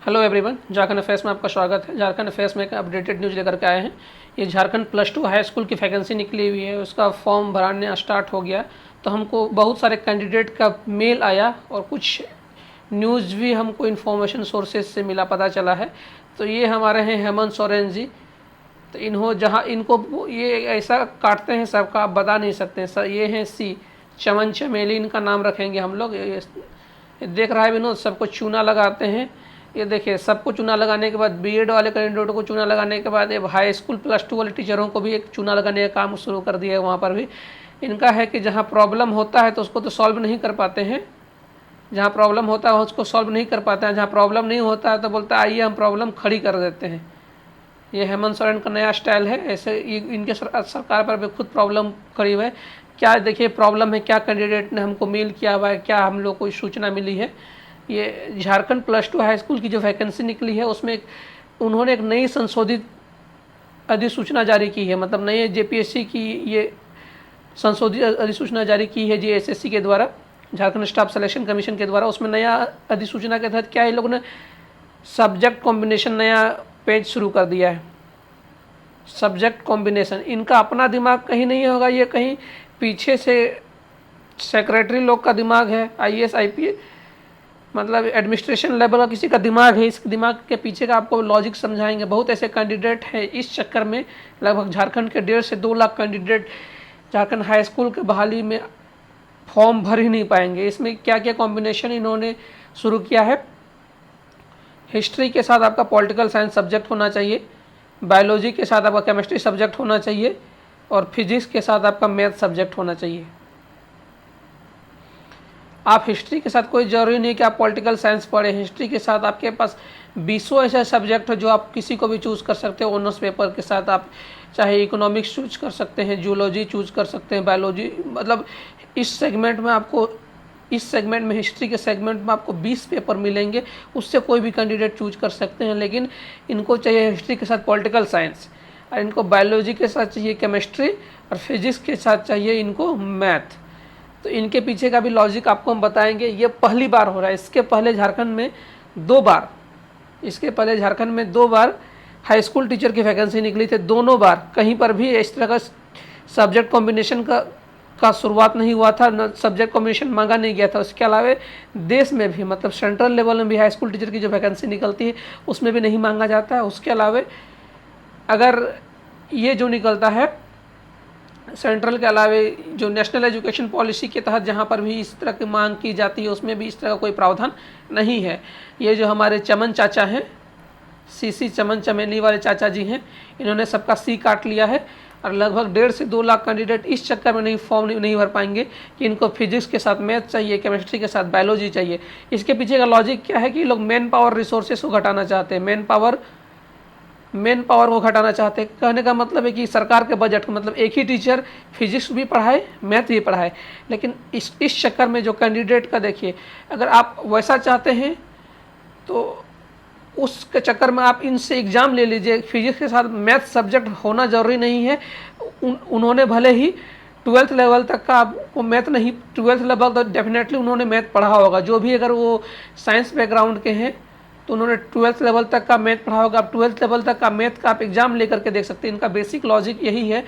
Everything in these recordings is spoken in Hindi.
हेलो एवरीवन, झारखंड अफेयर्स में आपका स्वागत है। झारखंड अफेयर्स में एक अपडेटेड न्यूज़ लेकर के आए हैं। ये झारखंड +2 हाई स्कूल की वैकेंसी निकली हुई है, उसका फॉर्म भराने स्टार्ट हो गया। तो हमको बहुत सारे कैंडिडेट का मेल आया और कुछ न्यूज़ भी हमको इन्फॉर्मेशन सोर्सेज से मिला, पता चला है। तो ये हमारे हैं हेमंत सोरेन जी। तो जहाँ इनको ये ऐसा काटते हैं सबका आप बता नहीं सकते हैं सर। ये हैं सी चमन चमेली, इनका नाम रखेंगे हम लोग। ये देख रहा है विनोद, सबको चूना लगाते हैं। ये देखिए, सबको चूना लगाने के बाद बीएड वाले कैंडिडेट को चूना लगाने के बाद ये हाई स्कूल +2 वाले टीचरों को भी एक चूना लगाने का काम शुरू कर दिया है। वहाँ पर भी इनका है कि जहाँ प्रॉब्लम होता है तो उसको तो सॉल्व नहीं कर पाते हैं, जहाँ प्रॉब्लम होता है उसको सॉल्व नहीं कर पाते हैं, जहाँ प्रॉब्लम नहीं होता है तो बोलता है आइए हम प्रॉब्लम खड़ी कर देते हैं। ये हेमंत सोरेन का नया स्टाइल है। ऐसे इनके सरकार पर भी खुद प्रॉब्लम खड़ी हुई है। क्या देखिए प्रॉब्लम है, क्या कैंडिडेट ने हमको मेल किया हुआ है, क्या हम लोग को सूचना मिली है। ये झारखंड +2 हाई स्कूल की जो वैकेंसी निकली है उसमें उन्होंने एक नई संशोधित अधिसूचना जारी की है। मतलब नए जेपीएससी की ये संशोधित अधिसूचना जारी की है जेएसएससी के द्वारा, झारखंड स्टाफ सिलेक्शन कमीशन के द्वारा। उसमें नया अधिसूचना के तहत क्या है, लोगों ने सब्जेक्ट कॉम्बिनेशन नया पेज शुरू कर दिया है। सब्जेक्ट कॉम्बिनेशन, इनका अपना दिमाग कहीं नहीं होगा, ये कहीं पीछे से सेक्रेटरी लोग का दिमाग है, आईएएस आईपीएस मतलब एडमिनिस्ट्रेशन लेवल का किसी का दिमाग है। इस दिमाग के पीछे का आपको लॉजिक समझाएंगे। बहुत ऐसे कैंडिडेट हैं, इस चक्कर में लगभग झारखंड के 1.5 से 2 lakh candidate Jharkhand high school के बहाली में फॉर्म भर ही नहीं पाएंगे। इसमें क्या क्या कॉम्बिनेशन इन्होंने शुरू किया है। हिस्ट्री के साथ आपका पॉलिटिकल साइंस सब्जेक्ट होना चाहिए, बायोलॉजी के साथ आपका केमिस्ट्री सब्जेक्ट होना चाहिए और फिजिक्स के साथ आपका मैथ सब्जेक्ट होना चाहिए। आप हिस्ट्री के साथ कोई ज़रूरी नहीं कि आप पॉलिटिकल साइंस पढ़ें। हिस्ट्री के साथ आपके पास 20 ऐसा सब्जेक्ट है जो आप किसी को भी चूज़ कर सकते हो। ऑनर्स पेपर के साथ आप चाहे इकोनॉमिक्स चूज कर सकते हैं, जूलॉजी चूज कर सकते हैं, बायोलॉजी। मतलब इस सेगमेंट में आपको, इस सेगमेंट में हिस्ट्री के सेगमेंट में आपको 20 पेपर मिलेंगे, उससे कोई भी कैंडिडेट चूज कर सकते हैं। लेकिन इनको चाहिए हिस्ट्री के साथ पॉलिटिकल साइंस, और इनको बायोलॉजी के साथ चाहिए केमिस्ट्री, और फिजिक्स के साथ चाहिए इनको मैथ। तो इनके पीछे का भी लॉजिक आपको हम बताएंगे। ये पहली बार हो रहा है, इसके पहले झारखंड में 2 बार, इसके पहले झारखंड में 2 बार हाई स्कूल टीचर की वैकेंसी निकली थी। दोनों बार कहीं पर भी इस तरह का सब्जेक्ट कॉम्बिनेशन का शुरुआत नहीं हुआ था, न सब्जेक्ट कॉम्बिनेशन मांगा नहीं गया था। उसके अलावा देश में भी, मतलब सेंट्रल लेवल में भी हाई स्कूल टीचर की जो वैकेंसी निकलती है उसमें भी नहीं मांगा जाता है। उसके अलावा अगर ये जो निकलता है सेंट्रल के अलावे जो नेशनल एजुकेशन पॉलिसी के तहत जहाँ पर भी इस तरह की मांग की जाती है उसमें भी इस तरह का कोई प्रावधान नहीं है। ये जो हमारे चमन चाचा हैं, सीसी चमन चमेली वाले चाचा जी हैं, इन्होंने सबका सी काट लिया है। और लगभग 1.5 से 2 लाख कैंडिडेट इस चक्कर में फॉर्म नहीं भर पाएंगे कि इनको फिजिक्स के साथ मैथ चाहिए, केमिस्ट्री के साथ बायोलॉजी चाहिए। इसके पीछे का लॉजिक क्या है कि लोग मैन पावर रिसोर्सेस को घटाना चाहते हैं, मैन पावर को घटाना चाहते हैं। कहने का मतलब है कि सरकार के बजट को, मतलब एक ही टीचर फिजिक्स भी पढ़ाए, मैथ भी पढ़ाए। लेकिन इस चक्कर में जो कैंडिडेट का देखिए, अगर आप वैसा चाहते हैं तो उसके चक्कर में आप इनसे एग्ज़ाम ले लीजिए। फिजिक्स के साथ मैथ सब्जेक्ट होना ज़रूरी नहीं है। उन्होंने भले ही 12th लेवल तक का आपको मैथ नहीं, 12th लेवल तो डेफिनेटली उन्होंने मैथ पढ़ा होगा। जो भी अगर वो साइंस बैकग्राउंड के हैं तो उन्होंने 12th लेवल तक का मैथ पढ़ा होगा। आप 12th लेवल तक का मैथ का आप एग्ज़ाम लेकर के देख सकते हैं। इनका बेसिक लॉजिक यही है,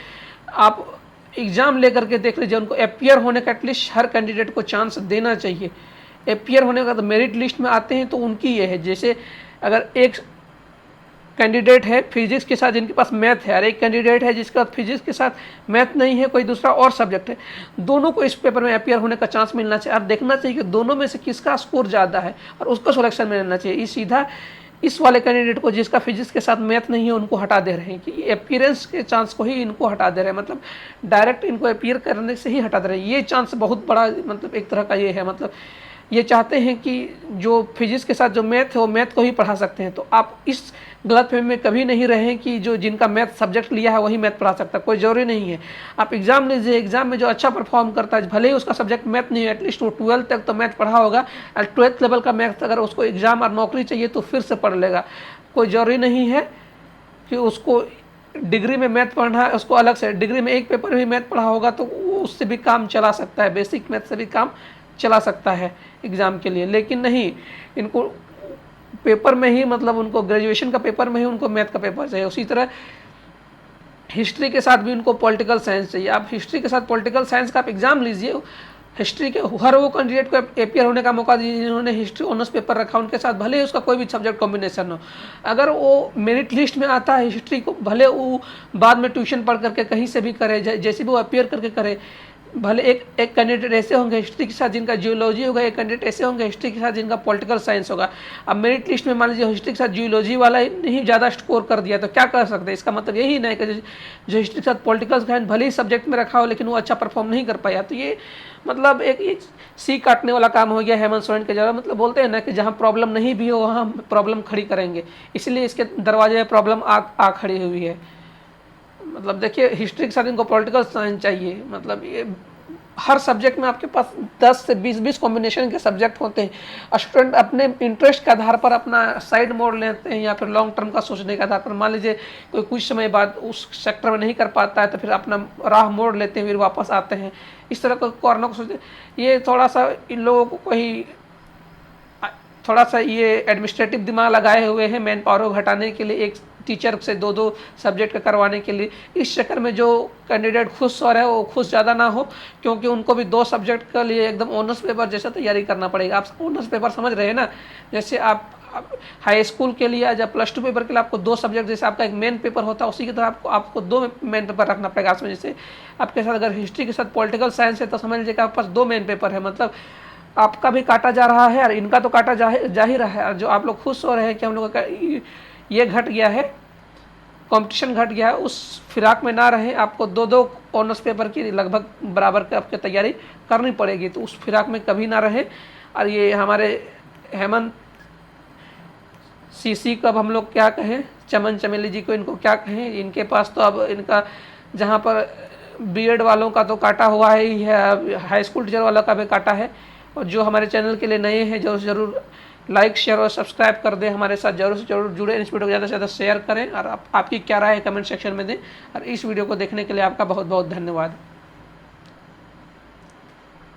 आप एग्ज़ाम लेकर के देख लीजिए। उनको अपीयर होने का एटलीस्ट हर कैंडिडेट को चांस देना चाहिए। अपीयर होने का तो मेरिट लिस्ट में आते हैं तो उनकी ये है, जैसे अगर एक कैंडिडेट है फिजिक्स के साथ जिनके पास मैथ है और एक कैंडिडेट है जिसके पास फिजिक्स के साथ मैथ नहीं है, कोई दूसरा और सब्जेक्ट है, दोनों को इस पेपर में अपीयर होने का चांस मिलना चाहिए। और देखना चाहिए कि दोनों में से किसका स्कोर ज़्यादा है और उसको सिलेक्शन में लेना चाहिए। इस सीधा इस वाले कैंडिडेट को जिसका फिजिक्स के साथ मैथ नहीं है उनको हटा दे रहे हैं कि अपीयरेंस के चांस को ही इनको हटा दे रहे हैं। मतलब डायरेक्ट इनको अपीयर करने से ही हटा दे रहे हैं। ये चांस बहुत बड़ा, मतलब एक तरह का ये है, मतलब ये चाहते हैं कि जो फिजिक्स के साथ जो मैथ है वो मैथ को ही पढ़ा सकते हैं। तो आप इस गलतफहमी में कभी नहीं रहें कि जो जिनका मैथ सब्जेक्ट लिया है वही मैथ पढ़ा सकता है, कोई ज़रूरी नहीं है। आप एग्ज़ाम लीजिए, एग्ज़ाम में जो अच्छा परफॉर्म करता है, भले ही उसका सब्जेक्ट मैथ नहीं है, एटलीस्ट वो 12th तक तो मैथ पढ़ा होगा। और 12th लेवल का मैथ अगर उसको एग्ज़ाम और नौकरी चाहिए तो फिर से पढ़ लेगा। कोई ज़रूरी नहीं है कि उसको डिग्री में मैथ पढ़ना है, उसको अलग से डिग्री में एक पेपर भी मैथ पढ़ा होगा तो वो उससे भी काम चला सकता है, बेसिक मैथ से भी काम चला सकता है एग्ज़ाम के लिए। लेकिन नहीं, इनको पेपर में ही मतलब उनको ग्रेजुएशन का पेपर में ही उनको मैथ का पेपर चाहिए। उसी तरह हिस्ट्री के साथ भी उनको पॉलिटिकल साइंस चाहिए। आप हिस्ट्री के साथ पॉलिटिकल साइंस का आप एग्ज़ाम लीजिए, हिस्ट्री के हर वो कैंडिडेट को अपियर होने का मौका दीजिए जिन्होंने हिस्ट्री ऑनर्स पेपर रखा, उनके साथ भले ही उसका कोई भी सब्जेक्ट कॉम्बिनेशन हो, अगर वो मेरिट लिस्ट में आता है हिस्ट्री को, भले वो बाद में ट्यूशन पढ़ करके कहीं से भी करे, जैसे भी वो अपियर करके करे, भले एक कैंडिडेट ऐसे होंगे हिस्ट्री के साथ जिनका जियोलॉजी होगा, एक कैंडिडेट ऐसे होंगे हिस्ट्री के साथ जिनका पॉलिटिकल साइंस होगा। अब मेरिट लिस्ट में मान लीजिए हिस्ट्री के साथ जियोलॉजी वाला नहीं ज़्यादा स्कोर कर दिया तो क्या कर सकते हैं? इसका मतलब यही नहीं कि जो हिस्ट्री के साथ पॉलिटिकल साइंस भले ही सब्जेक्ट में रखा हो लेकिन वो अच्छा परफॉर्म नहीं कर पाया, तो ये मतलब एक सी काटने वाला काम हो गया हेमंत सोरेन के जरा। मतलब बोलते हैं ना कि जहाँ प्रॉब्लम नहीं भी हो वहाँ प्रॉब्लम खड़ी करेंगे, इसलिए इसके दरवाजे में प्रॉब्लम आ खड़ी हुई है। मतलब देखिए हिस्ट्री के साथ इनको पॉलिटिकल साइंस चाहिए, मतलब ये हर सब्जेक्ट में आपके पास 10 से 20 कॉम्बिनेशन के सब्जेक्ट होते हैं। स्टूडेंट अपने इंटरेस्ट के आधार पर अपना साइड मोड़ लेते हैं या फिर लॉन्ग टर्म का सोचने के आधार पर, मान लीजिए कोई कुछ समय बाद उस सेक्टर में नहीं कर पाता है तो फिर अपना राह मोड़ लेते हैं, फिर वापस आते हैं। इस तरह का कारणों को सोचते, ये थोड़ा सा इन लोगों को कोई थोड़ा सा ये एडमिनिस्ट्रेटिव दिमाग लगाए हुए हैं मैन पावर को घटाने के लिए, एक टीचर से दो सब्जेक्ट का करवाने के लिए। इस चक्कर में जो कैंडिडेट खुश हो रहे हैं वो खुश ज़्यादा ना हो, क्योंकि उनको भी 2 सब्जेक्ट के लिए एकदम ऑनर्स पेपर जैसा तैयारी करना पड़ेगा। आप ऑनर्स पेपर समझ रहे हैं ना, जैसे आप हाई स्कूल के लिए या +2 पेपर के लिए आपको 2 सब्जेक्ट, जैसे आपका एक मेन पेपर होता है उसी की तरह आपको 2 मेन पेपर रखना पड़ेगा। आप जैसे आपके साथ अगर हिस्ट्री के साथ पॉलिटिकल साइंस है तो समझ लीजिए कि आपके पास 2 मेन पेपर है, मतलब आपका भी काटा जा रहा है और इनका तो काटा जा ही रहा है। और जो आप लोग खुश हो रहे हैं कि हम लोग का ये घट गया है, कंपटीशन घट गया है, उस फिराक में ना रहे, आपको 2 ऑनर्स पेपर की लगभग बराबर की आपकी तैयारी करनी पड़ेगी, तो उस फिराक में कभी ना रहे। और ये हमारे हेमंत सीसी को अब हम लोग क्या कहें, चमन चमेली जी को इनको क्या कहें, इनके पास तो अब इनका जहाँ पर बीएड वालों का तो काटा हुआ ही है, हाई स्कूल टीचर वालों का भी काटा है। और जो हमारे चैनल के लिए नए हैं जरूर लाइक शेयर और सब्सक्राइब कर दें, हमारे साथ जरूर से जरूर जुड़े, इस वीडियो को ज़्यादा से ज़्यादा शेयर करें और आपकी क्या राय है कमेंट सेक्शन में दें। और इस वीडियो को देखने के लिए आपका बहुत बहुत धन्यवाद।